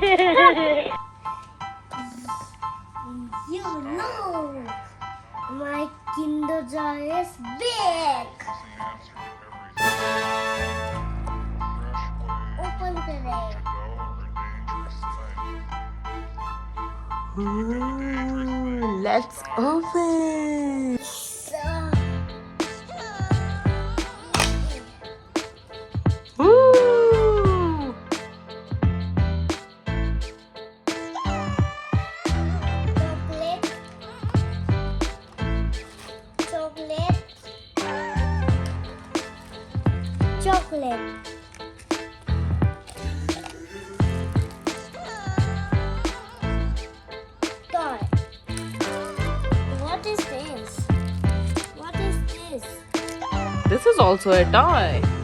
You know, my Kinder jar is big. Open today. Ooh, let's open. Ooh. Chocolate. Toy. What is this? What is this? This is also a toy.